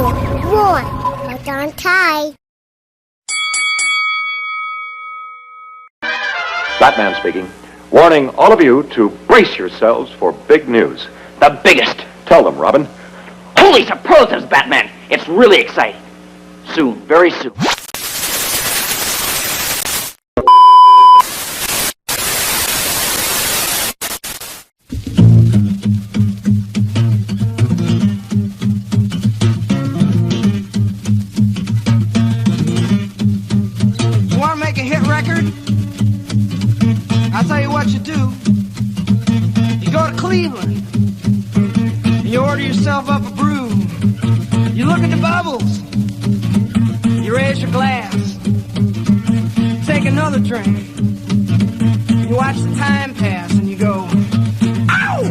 1. Hold on tight. Batman speaking. Warning all of you to brace yourselves for big news. The biggest. Tell them, Robin. Holy superlatives, Batman. It's really exciting. Soon, very soon. You want to make a hit record? I'll tell you what you do. You go to Cleveland. You order yourself up a brew. You look at the bubbles. You raise your glass. Take another drink. You watch the time pass and you go, ow!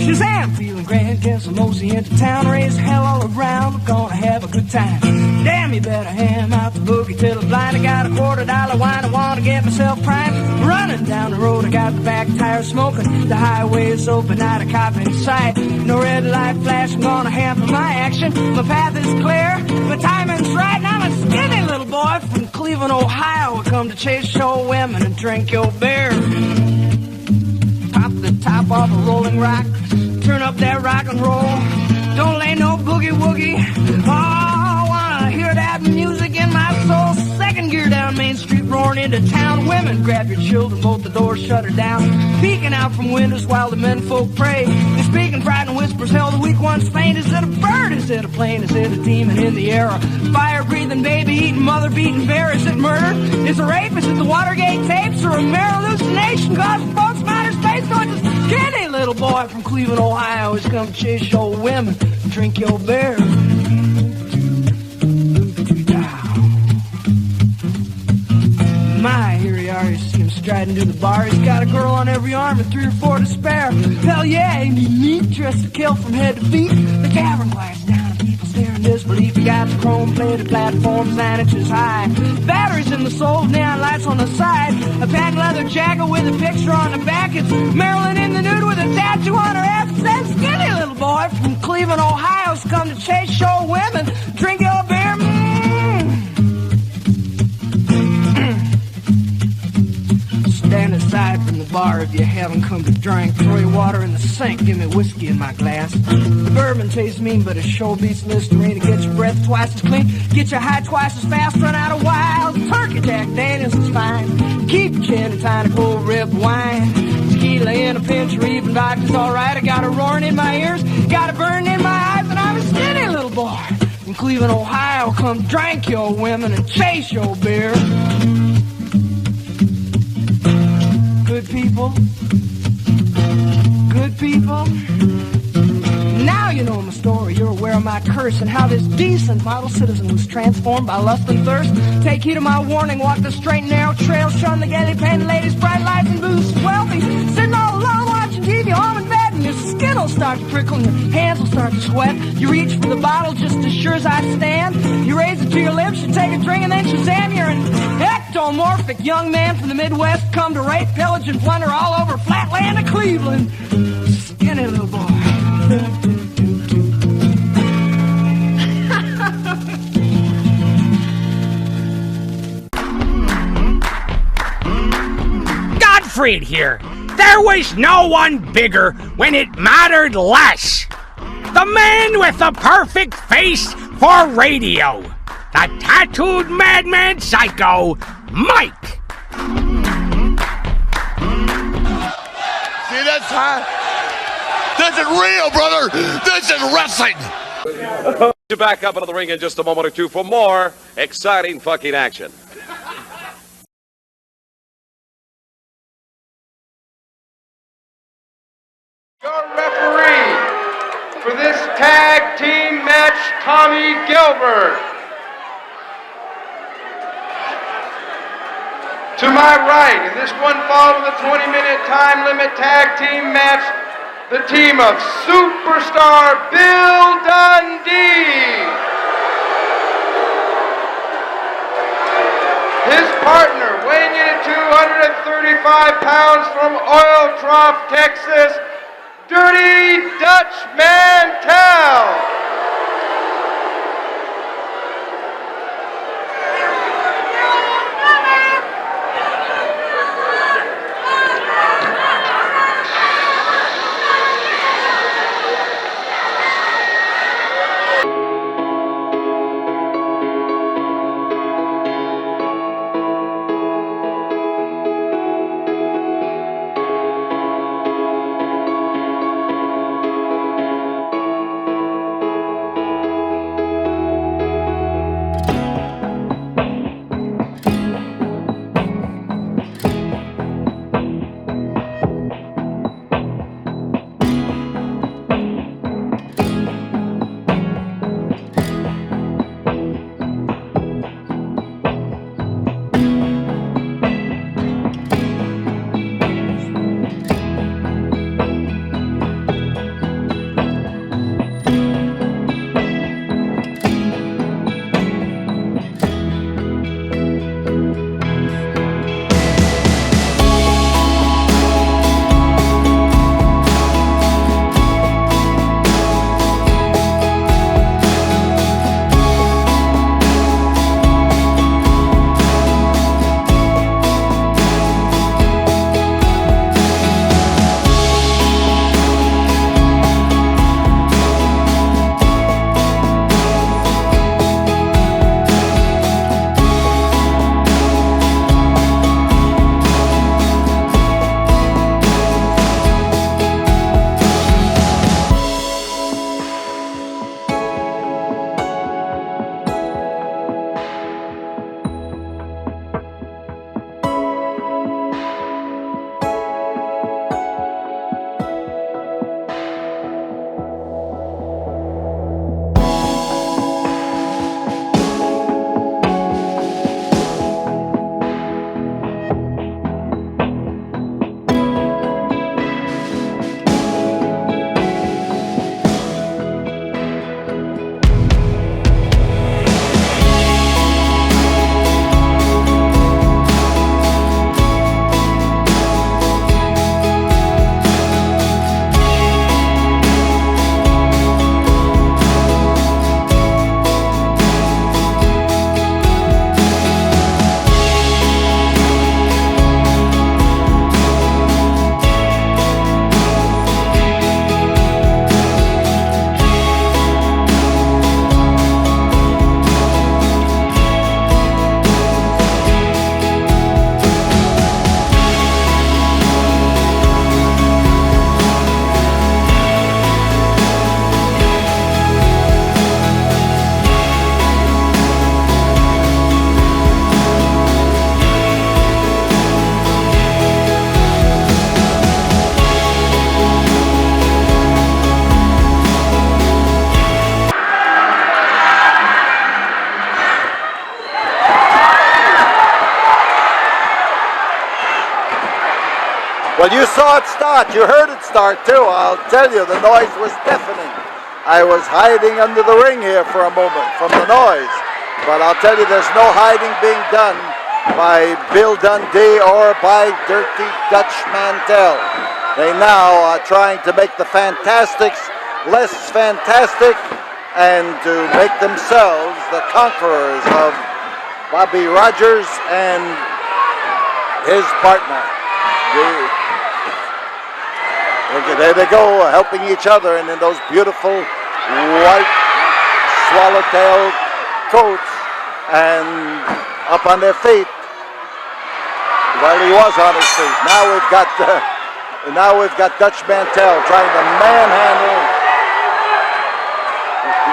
Shazam! Feeling grand, get some mosey into town. Raise hell all around. We're gonna have a good time. Damn, you better ham out the boogie till I'm blind. I got a $quarter wine, I wanna get myself primed. Running down the road, I got the back tire smoking. The highway is open, not a cop in sight. No red light flash, I'm gonna hamper my action. My path is clear, my timing's right. And I'm a skinny little boy from Cleveland, Ohio. I come to chase show women and drink your beer. Pop the top off a rolling rock, turn up that rock and roll. Don't lay no boogie woogie. Oh, wanna hear that music in my soul. Second gear down Main Street, roaring into town. Women, grab your children, both the doors shut her down. Peeking out from windows while the men folk pray. They're speaking frightened whispers, hell, the weak ones faint. Is it a bird? Is it a plane? Is it a demon in the air? A fire-breathing, baby-eating, mother-beating bear? Is it murder? Is it rape? Is it the Watergate tapes? Or a mere hallucination? Cause folks matter space, so it's a skinny little boy from Cleveland, Ohio. Who's come chase your women, drink your beer. My, here he are, you see him striding to the bar. He's got a girl on every arm and 3 or 4 to spare. Hell yeah, ain't he neat, dressed to kill from head to feet. The tavern quiets down and people stare in disbelief. He got the chrome-plated platforms 9 inches high. Batteries in the soles, neon lights on the side. A patent leather jacket with a picture on the back. It's Marilyn in the nude with a tattoo on her ass. That skinny little boy from Cleveland, Ohio's come to chase show women, drink your beer. Stand aside from the bar if you haven't come to drink. Throw your water in the sink, give me whiskey in my glass. The bourbon tastes mean, but it sure beats Listerine. To get your breath twice as clean, get your high twice as fast, run out of wild. Turkey Jack Daniels is fine. Keep your chin and tiny cold rib wine. Tequila in a pinch or even vodka's alright. I got a roaring in my ears, got a burning in my eyes, and I'm a skinny little boy from Cleveland, Ohio. Come drink your women and chase your beer. Good people, good people. Now you know my story, you're aware of my curse and how this decent model citizen was transformed by lust and thirst. Take heed of my warning, walk the straight and narrow trail, shun the gaily painted ladies, bright lights and booze. Wealthy, sitting all alone watching TV, home in bed, and your skin will start to prickle and your hands will start to sweat. You reach for the bottle just as sure as I stand. You raise it to your lips, you take a drink, and then Shazam, you're an ectomorphic young man from the Midwest, come to rape, pillage, and plunder all over flatland of Cleveland. Skinny little boy. Godfried here. There was no one bigger when it mattered less. The man with the perfect face for radio. The tattooed madman psycho, Mike. See, that's high. This is real, brother. This is wrestling. To back up into the ring in just a moment or two for more exciting fucking action. Your referee for this tag team match, Tommy Gilbert. To my right, in this one fall of the 20-minute time limit tag team match, the team of Superstar Bill Dundee. His partner, weighing in at 235 pounds from Oil Trough, Texas, Dirty Dutch Mantel. Well, you saw it start. You heard it start, too. I'll tell you, the noise was deafening. I was hiding under the ring here for a moment from the noise. But I'll tell you, there's no hiding being done by Bill Dundee or by Dirty Dutch Mantel. They now are trying to make the Fantastics less fantastic and to make themselves the conquerors of Bobby Rogers and his partner. There they go, helping each other, and in those beautiful white swallowtail coats and up on their feet. Well, he was on his feet. Now we've got Dutch Mantel trying to manhandle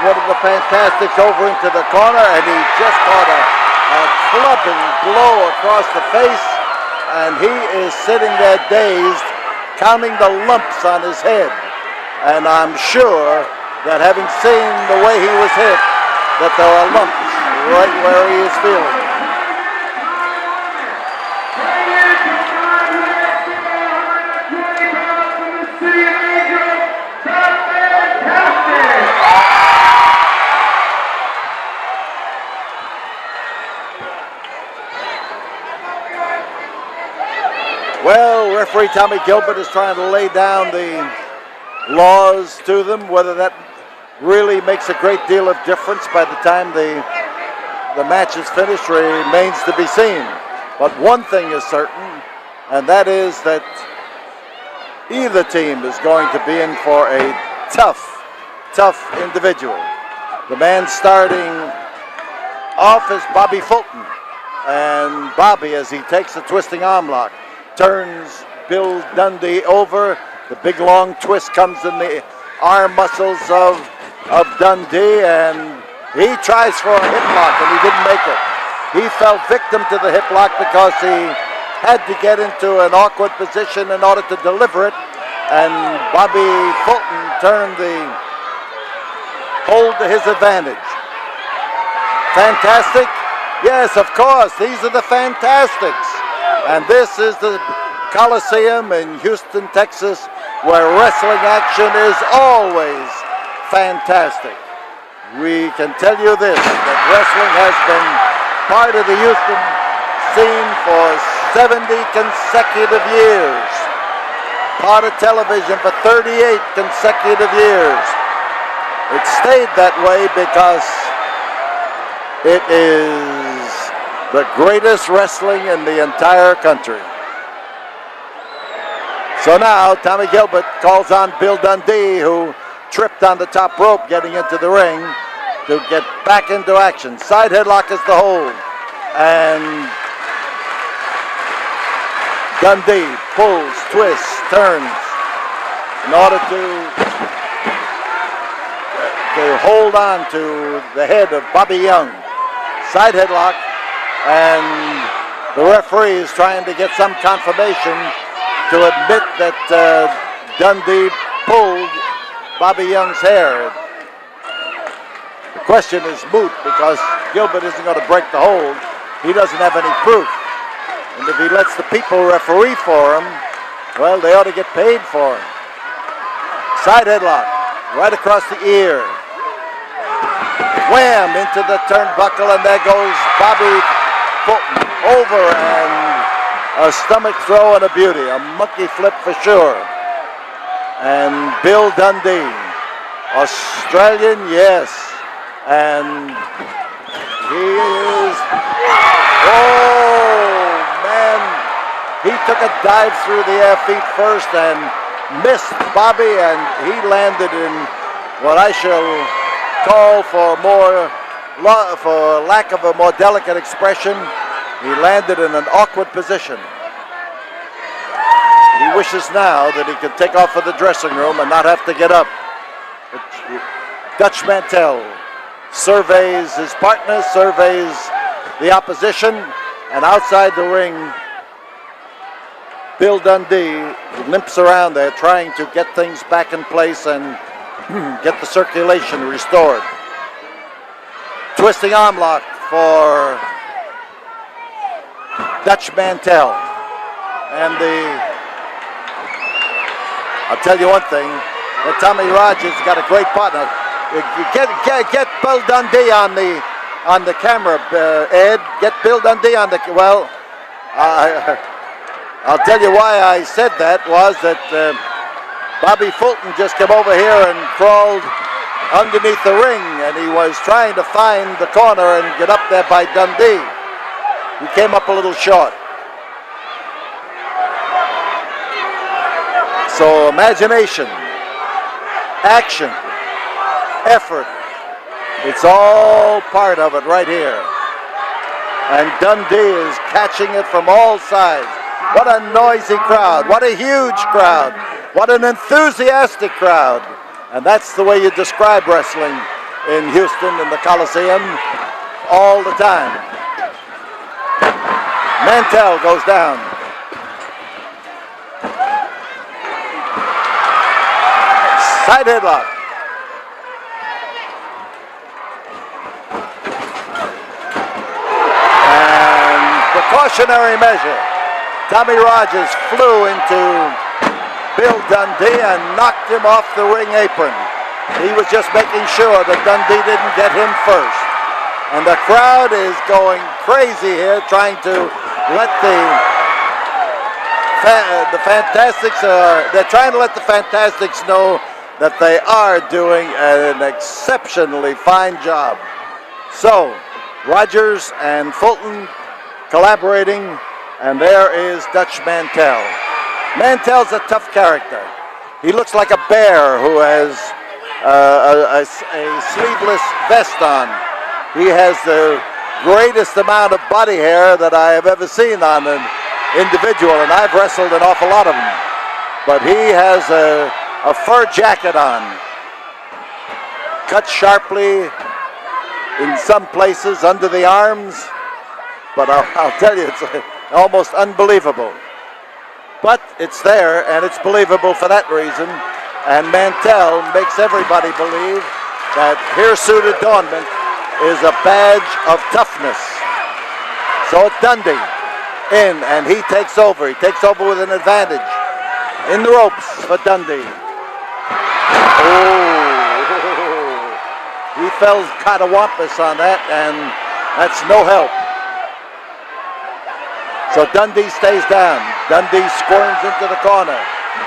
one of the Fantastics over into the corner, and he just caught a clubbing blow across the face, and he is sitting there dazed, counting the lumps on his head. And I'm sure that having seen the way he was hit, that there are lumps right where he is feeling. Well, referee Tommy Gilbert is trying to lay down the laws to them. Whether that really makes a great deal of difference by the time the match is finished remains to be seen. But one thing is certain, and that is that either team is going to be in for a tough individual. The man starting off is Bobby Fulton. And Bobby, as he takes a twisting arm lock, turns Bill Dundee over. The big long twist comes in the arm muscles of Dundee, and he tries for a hip lock, and he didn't make it. He fell victim to the hip lock because he had to get into an awkward position in order to deliver it, and Bobby Fulton turned the hold to his advantage. Fantastic? Yes, of course, these are the Fantastics. And this is the Coliseum in Houston, Texas, where wrestling action is always fantastic. We can tell you this, that wrestling has been part of the Houston scene for 70 consecutive years. Part of television for 38 consecutive years. It stayed that way because it is the greatest wrestling in the entire country. So now Tommy Gilbert calls on Bill Dundee, who tripped on the top rope getting into the ring, to get back into action. Side headlock is the hold. And Dundee pulls, twists, turns in order to hold on to the head of Bobby Young. Side headlock, and the referee is trying to get some confirmation to admit that Dundee pulled Bobby Young's hair. The question is moot because Gilbert isn't going to break the hold. He doesn't have any proof. And if he lets the people referee for him, well, they ought to get paid for him. Side headlock, right across the ear. Wham! Into the turnbuckle, and there goes Bobby Fulton over, and a stomach throw and a beauty. A monkey flip for sure. And Bill Dundee, Australian, yes. And he is, oh man, he took a dive through the air feet first and missed Bobby, and he landed in what I shall call, for lack of a more delicate expression, he landed in an awkward position. He wishes now that he could take off for the dressing room and not have to get up. But Dutch Mantel surveys his partner, surveys the opposition, and outside the ring, Bill Dundee limps around there trying to get things back in place and get the circulation restored. Twisting arm lock for Dutch Mantel. And I'll tell you one thing, that Tommy Rogers got a great partner. Get Bill Dundee on the camera, Ed. Get Bill Dundee on the, well, I'll tell you why I said that was that Bobby Fulton just came over here and crawled underneath the ring, and he was trying to find the corner and get up there by Dundee. He came up a little short. So imagination, action, effort, it's all part of it right here. And Dundee is catching it from all sides. What a noisy crowd, what a huge crowd, what an enthusiastic crowd. And that's the way you describe wrestling in Houston in the Coliseum all the time. Mantel goes down. Side headlock. And precautionary measure. Tommy Rogers flew into Bill Dundee and knocked him off the ring apron. He was just making sure that Dundee didn't get him first. And the crowd is going crazy here, trying to let the Fantastics, they're trying to let the Fantastics know that they are doing an exceptionally fine job. So, Rogers and Fulton collaborating, and there is Dutch Mantel. Mantel's a tough character. He looks like a bear who has a sleeveless vest on. He has the greatest amount of body hair that I have ever seen on an individual, and I've wrestled an awful lot of them. But he has a fur jacket on, cut sharply in some places under the arms, but I'll tell you, it's almost unbelievable. But it's there, and it's believable for that reason, and Mantel makes everybody believe that hirsute adornment is a badge of toughness. So it's Dundee in, and he takes over. He takes over with an advantage. In the ropes for Dundee. Oh, he fell catawampus on that, and that's no help. So Dundee stays down. Dundee squirms into the corner,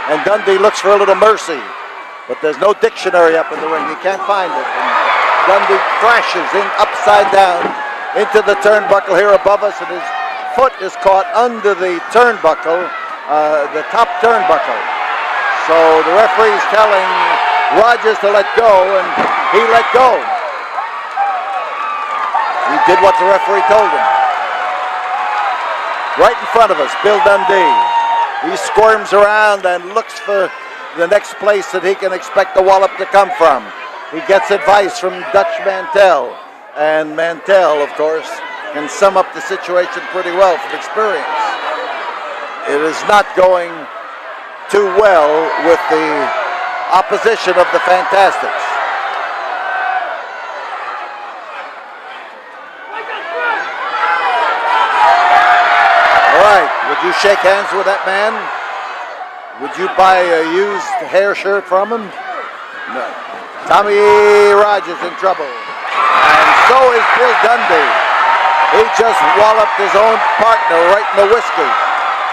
and Dundee looks for a little mercy, but there's no dictionary up in the ring. He can't find it. And Dundee crashes in upside down into the turnbuckle here above us, and his foot is caught under the turnbuckle, the top turnbuckle. So the referee is telling Rogers to let go, and he let go. He did what the referee told him. Right in front of us, Bill Dundee. He squirms around and looks for the next place that he can expect the wallop to come from. He gets advice from Dutch Mantel, and Mantel, of course, can sum up the situation pretty well from experience. It is not going too well with the opposition of the Fantastics. All right, would you shake hands with that man? Would you buy a used hair shirt from him? No. Tommy Rogers in trouble. And so is Bill Dundee. He just walloped his own partner right in the whiskers.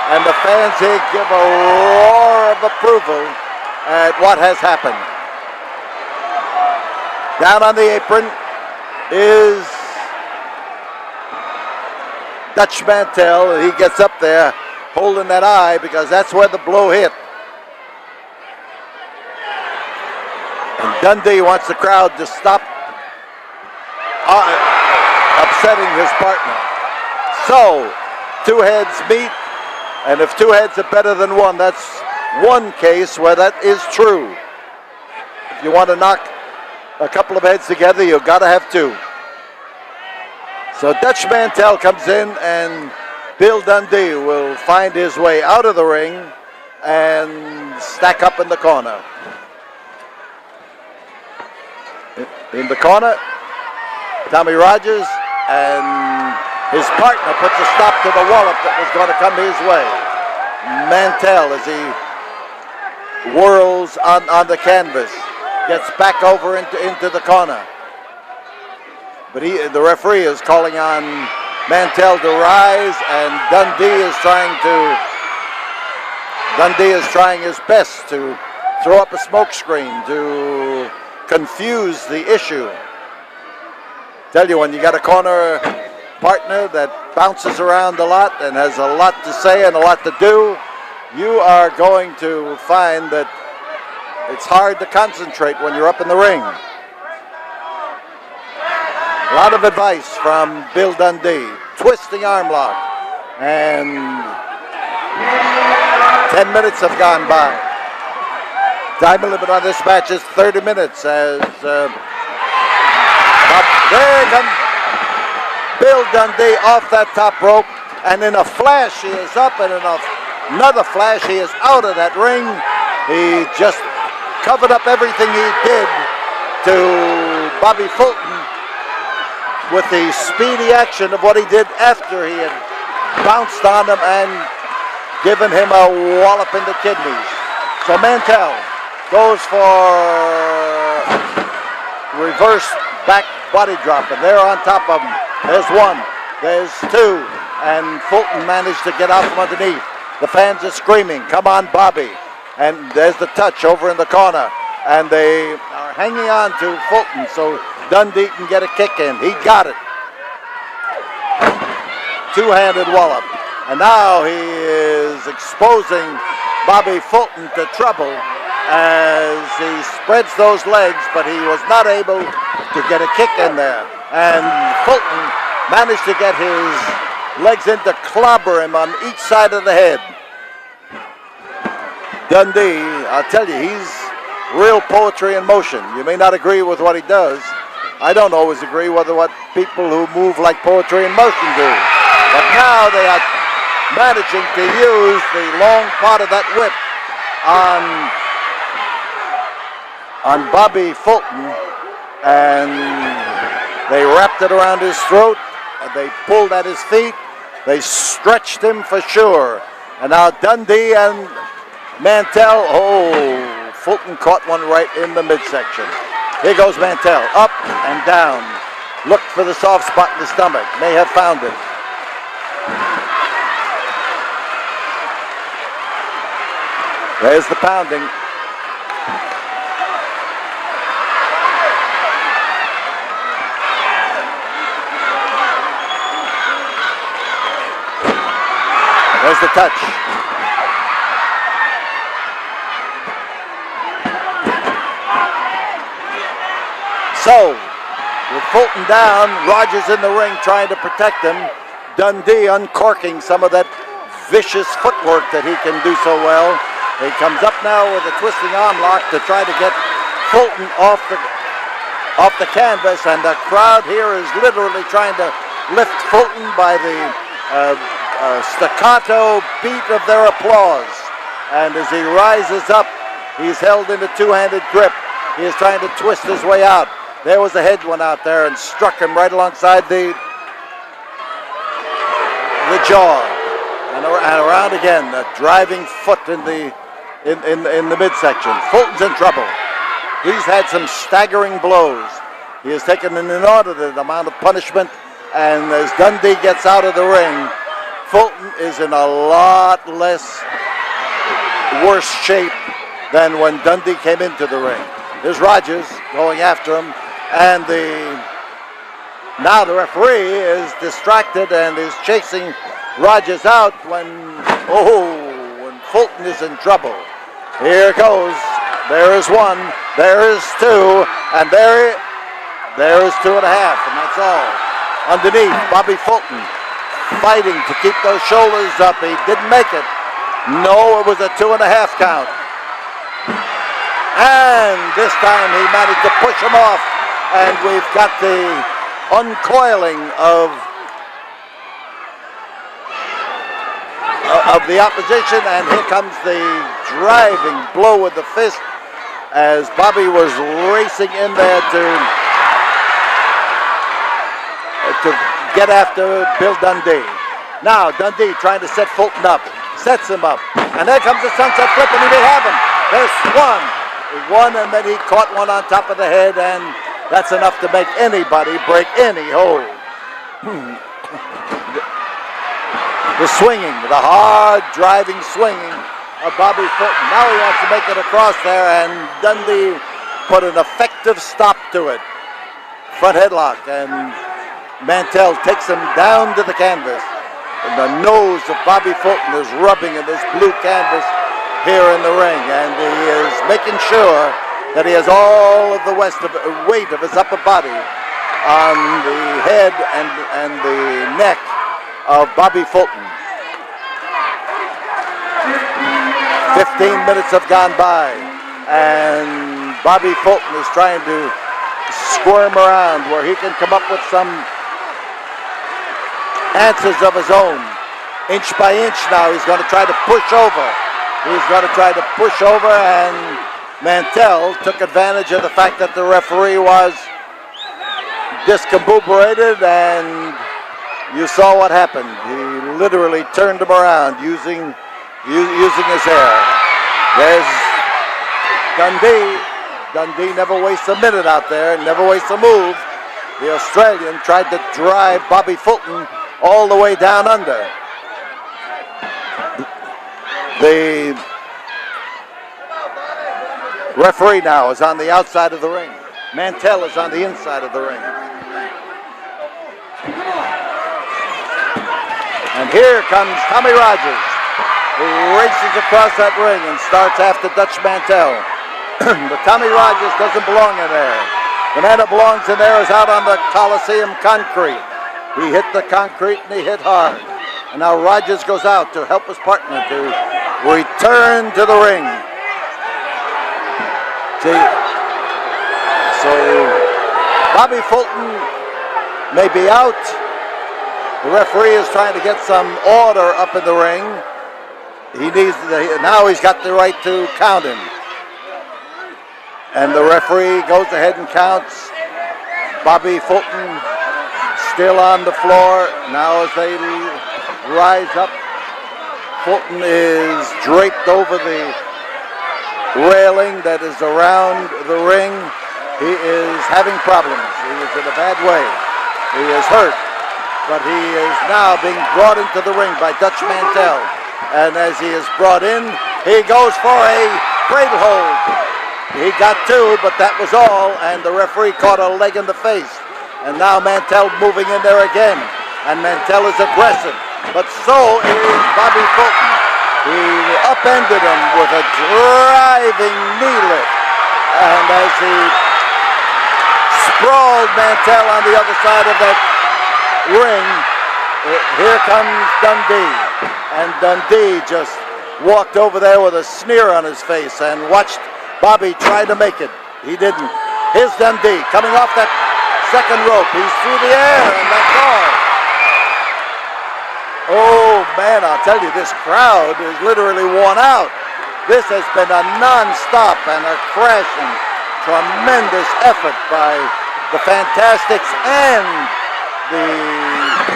And the fans here give a roar of approval at what has happened. Down on the apron is Dutch Mantel. He gets up there holding that eye because that's where the blow hit. And Dundee wants the crowd to stop upsetting his partner. So, two heads meet, and if two heads are better than one, that's one case where that is true. If you want to knock a couple of heads together, you've got to have two. So Dutch Mantel comes in, and Bill Dundee will find his way out of the ring and stack up in the corner. In the corner, Tommy Rogers and his partner puts a stop to the wallop that was going to come his way. Mantel, as he whirls on the canvas, gets back over into the corner. But the referee is calling on Mantel to rise, and Dundee is trying his best to throw up a smoke screen to confuse the issue. Tell you, when you got a corner partner that bounces around a lot and has a lot to say and a lot to do, you are going to find that it's hard to concentrate when you're up in the ring. A lot of advice from Bill Dundee. Twisting arm lock. And 10 minutes have gone by. Time limit on this match is 30 minutes as there comes Bill Dundee off that top rope, and in a flash he is up, and in another flash he is out of that ring. He just covered up everything he did to Bobby Fulton with the speedy action of what he did after he had bounced on him and given him a wallop in the kidneys. So Mantel goes for reverse back body drop, and they're on top of him. There's one, there's two, and Fulton managed to get out from underneath. The fans are screaming, "Come on, Bobby!" And there's the touch over in the corner, and they are hanging on to Fulton so Dundee can get a kick in. He got it. Two-handed wallop. And now he is exposing Bobby Fulton to trouble as he spreads those legs, but he was not able to get a kick in there. And Fulton managed to get his legs in to clobber him on each side of the head. Dundee, I'll tell you, he's real poetry in motion. You may not agree with what he does. I don't always agree with what people who move like poetry in motion do. But now they are managing to use the long part of that whip on Bobby Fulton, and they wrapped it around his throat, and they pulled at his feet, they stretched him for sure. And now Dundee and Mantel, Fulton caught one right in the midsection. Here goes Mantel, up and down. Looked for the soft spot in the stomach, may have found it. There's the pounding. There's the touch. So, with Fulton down, Rogers in the ring trying to protect him. Dundee uncorking some of that vicious footwork that he can do so well. He comes up now with a twisting arm lock to try to get Fulton off the canvas, and the crowd here is literally trying to lift Fulton by the staccato beat of their applause. And as he rises up, he's held in a two-handed grip. He is trying to twist his way out. There was a head one out there and struck him right alongside the jaw. And around again, a driving foot in the midsection. Fulton's in trouble. He's had some staggering blows. He has taken an inordinate amount of punishment, and as Dundee gets out of the ring, Fulton is in a lot less worse shape than when Dundee came into the ring. There's Rogers going after him, and now the referee is distracted and is chasing Rogers out when Fulton is in trouble. Here goes. There is one. There is two. And there is 2.5. And that's all. Underneath, Bobby Fulton fighting to keep those shoulders up. He didn't make it. No, it was a 2.5 count. And this time he managed to push him off. And we've got the uncoiling of the opposition, and here comes the driving blow with the fist as Bobby was racing in there to get after Bill Dundee. Now Dundee trying to set Fulton up, sets him up, and there comes the sunset flip, and he may have him. There's one, and then he caught one on top of the head, and that's enough to make anybody break any hold. The swinging, the hard driving swinging of Bobby Fulton. Now he wants to make it across there, and Dundee put an effective stop to it. Front headlock, and Mantel takes him down to the canvas. And the nose of Bobby Fulton is rubbing in this blue canvas here in the ring, and he is making sure that he has all of the weight of his upper body on the head and the neck of Bobby Fulton. 15 minutes have gone by, and Bobby Fulton is trying to squirm around where he can come up with some answers of his own. Inch by inch now, he's going to try to push over. And Mantel took advantage of the fact that the referee was discombobulated, and you saw what happened. He literally turned him around using his hair. There's Dundee. Dundee never wastes a minute out there, never wastes a move. The Australian tried to drive Bobby Fulton all the way down under. The Referee now is on the outside of the ring. Mantel is on the inside of the ring. And here comes Tommy Rogers, who races across that ring and starts after Dutch Mantel. But Tommy Rogers doesn't belong in there. The man that belongs in there is out on the Coliseum concrete. He hit the concrete and he hit hard. And now Rogers goes out to help his partner to return to the ring. See, so Bobby Fulton may be out. The referee is trying to get some order up in the ring. Now he's got the right to count him. And the referee goes ahead and counts. Bobby Fulton still on the floor. Now as they rise up, Fulton is draped over the railing that is around the ring. He is having problems. He is in a bad way. He is hurt. But he is now being brought into the ring by Dutch Mantel. And as he is brought in, he goes for a cradle hold. He got two, but that was all, and the referee caught a leg in the face. And now Mantel moving in there again. And Mantel is aggressive. But so is Bobby Fulton. He upended him with a driving knee lift. And as he sprawled Mantel on the other side of that ring, here comes Dundee. And Dundee just walked over there with a sneer on his face and watched Bobby try to make it. He didn't. Here's Dundee coming off that second rope. He's through the air and that's all. Oh man, I'll tell you, this crowd is literally worn out. This has been a non-stop and a crashing, tremendous effort by the Fantastics and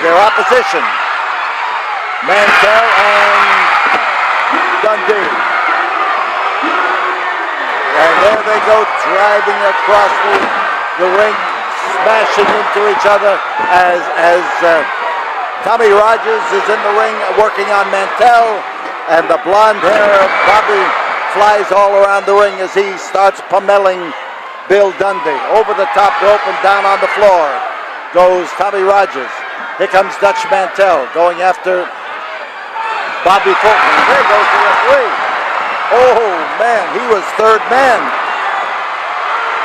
their opposition, Mantel and Dundee. And there they go, driving across the ring, smashing into each other as Tommy Rogers is in the ring working on Mantel, and the blonde hair Bobby flies all around the ring as he starts pummeling Bill Dundee. Over the top rope and down on the floor goes Tommy Rogers. Here comes Dutch Mantel going after Bobby Fulton. There goes the referee. Oh man, he was third man.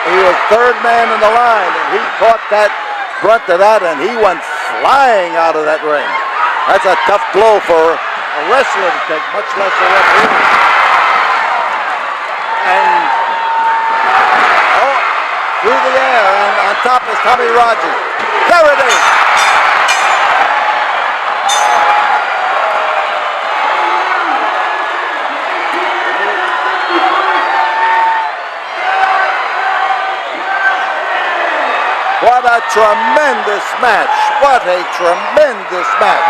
He was third man in the line, and he caught that brunt of that, and he went flying out of that ring. That's a tough blow for a wrestler to take, much less a referee. And through the air, and on top is Tommy Rogers. There it is. What a tremendous match. What a tremendous match.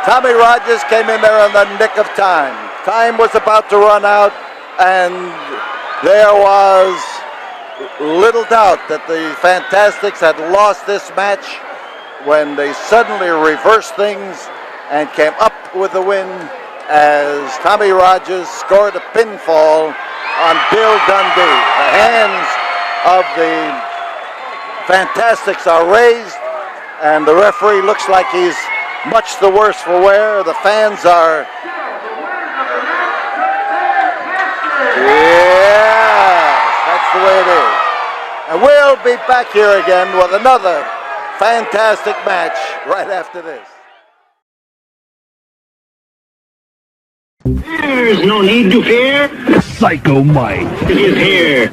Tommy Rogers came in there in the nick of time. Time was about to run out, and there was little doubt that the Fantastics had lost this match when they suddenly reversed things and came up with the win as Tommy Rogers scored a pinfall on Bill Dundee. The hands of the Fantastics are raised, and the referee looks like he's much the worse for wear. The fans are, yeah, that's the way it is. And we'll be back here again with another fantastic match right after this. There's no need to fear. Psycho Mike is here.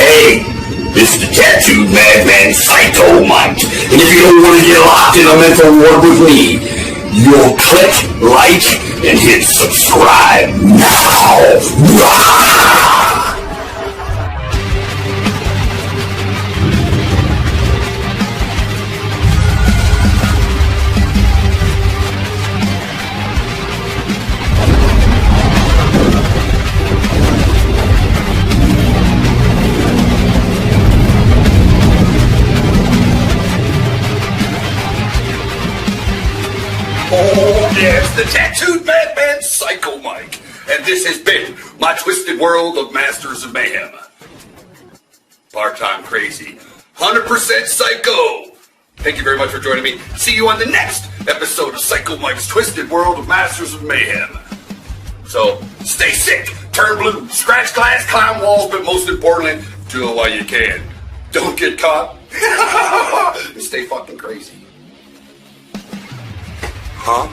Hey, this is the tattooed madman Psycho Mike. And if you don't want to get locked in a mental ward with me, you'll click like and hit subscribe now. Oh, yes, the tattooed madman Psycho Mike. And this has been my twisted world of Masters of Mayhem. Part-time crazy, 100% psycho. Thank you very much for joining me. See you on the next episode of Psycho Mike's Twisted World of Masters of Mayhem. So, stay sick, turn blue, scratch glass, climb walls, but most importantly, do it while you can. Don't get caught. And stay fucking crazy. Huh?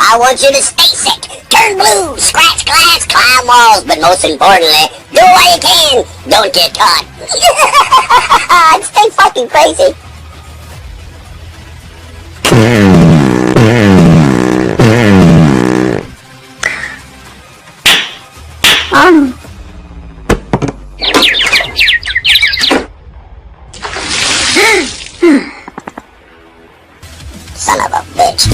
I want you to stay sick, turn blue, scratch glass, climb walls, but most importantly, do what you can, don't get caught. And stay fucking crazy. Son of a bitch.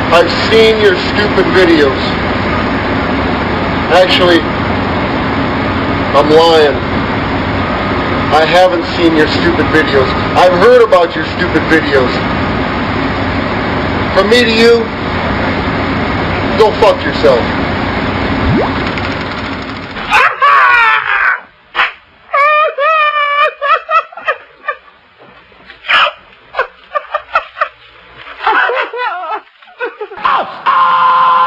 I've seen your stupid videos. Actually, I'm lying. I haven't seen your stupid videos. I've heard about your stupid videos. From me to you, go fuck yourself. Ah!